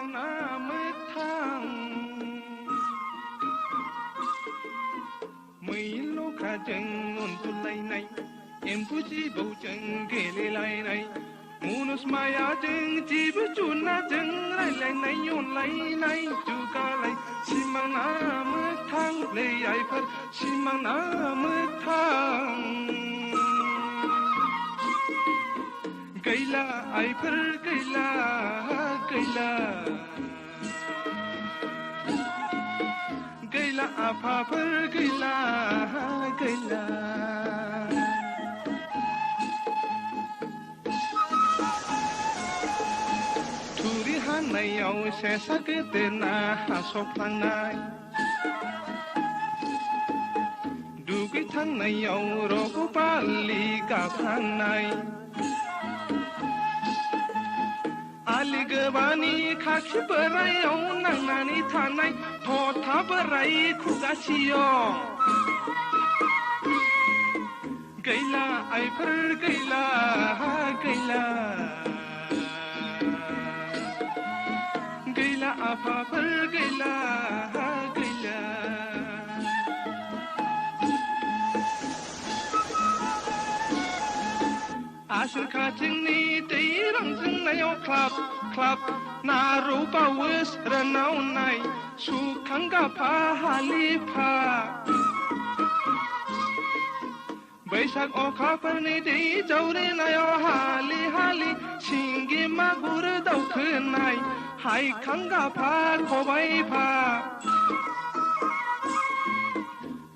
सिमांना मोगथां मैल'खाजों उन्दुलायनाय एम्बु जिबौजों गेलेलायनाय मुनुसमायाजों जिब जुनारजों रायलायनाय अनलायनाय जुगालाय सिमांना मोगथां नै आइफोर सिमांना मोगथां गैला आइफोर गैला गैला गैला आफाफोर गैला गैला थुरि हानायाव सेसा गेदेरना हास'फ्लांनाय दुगैथांनायाव रग' बारलि गाफ्लांनाय आलि गोबानि खाखि बोरायाव नांनानै थानाय थथा बोराय खुगासियं गैला आइफोर गैला गैला गैला आफाफोर गैला गैला आसोर खाथिंनि दै रंजोंनायाव ख्लाब ख्लाब नारौ बावो रोनावनाय सुखां गाफा हालिफा बैसाग अखाफोरनि दै जावरिनायाव हालि हालि सिंगि मागुर दावखोनाय हायखां गाफा खबाइफा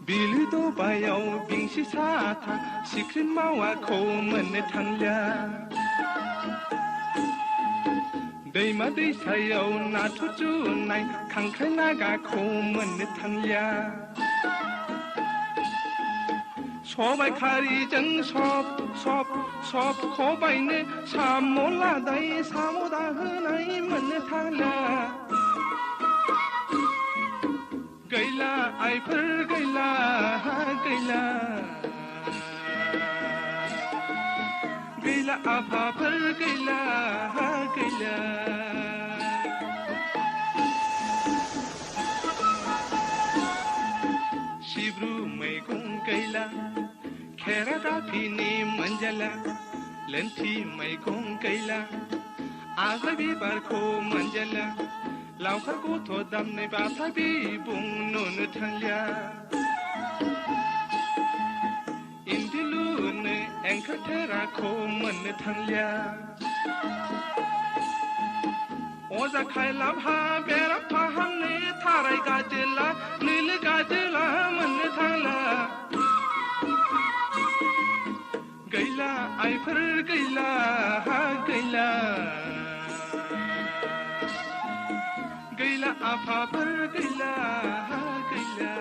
बिलो दबायाव बिंसि साथा सिख्रि मावाखौ मोननो थांलिया दैमा दैसायाव नाथुर जुनाय खांख्राइ नागाखौ मोननो थांलिया सबाय खारिजों सब खबाइनो साम' लादाय साम' दाहोनाय मोननो थांलिया गैला आइफोर गैला गैला गैला आफाफोर गैला गैला सिब्रु मैगं गैला खेरादाफिनि मोनजाला लोन्थि मैगं गैला आगोल बिबारखौ मोनजाला लावखार गथ' दामनाय बाथा बिबुं नुनो थांलिया इन्दि लुनो एंखोर थेराखौ मोननो थांलिया अजा खायलाबहा बेराम फाहामनो थाराय गाजोला नैलो गाजोला मोननो थांला गैला आइफोर गैला गैला गैला आफाफोर गैला गैला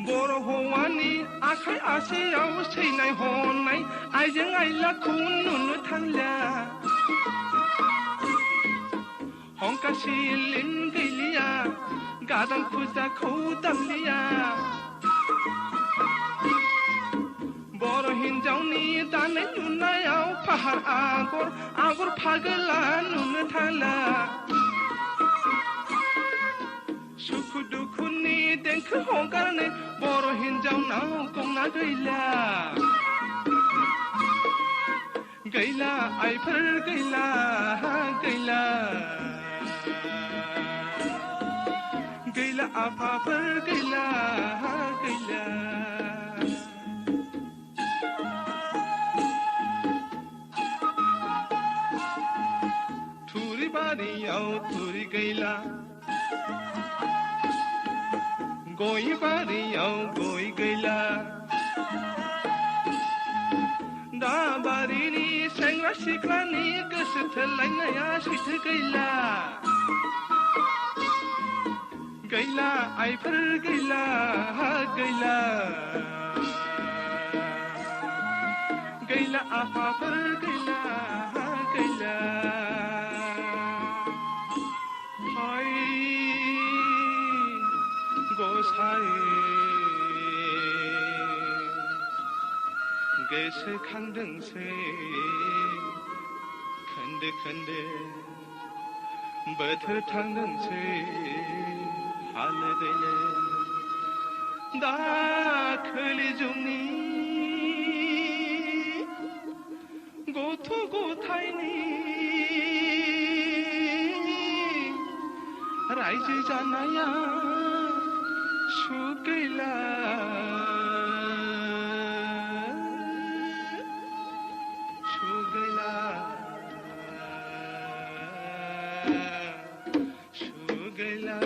बर' हौवानि आखाइ आसियाव सैनाय हनाय आइजें आइलाखौ नुनो थांलिया हंका सिलिम गैलिया गादान फुजाखौ दामलिया बर' हिन्जावनि दानाय लुनायाव फाहार आगर फागोला नुनो थांला सुखु दुखुनि देंखो हगारनो बर' हिन्जावनाव गंना गैला गैला आइफोर गैला गैला गैला आफाफोर गैला गैला थुरि बारियाव थुरि गैला गय बारियाव गय गैला दा बारिनि सेंग्रा सिख्लानि गोसो थोलायनाया सैथो गैला गैला आइफोर गैला गैला गैला आफाफोर गैला गैला हाय गसाइ गोसोखांदोंसै खोन्दो खोन्दो बोथोर थांदोंसै हालो दैलो दाखोलि जुगनि गथ' गथायनि रायजो जानाया सुख गैला सुख गैला सुख गैला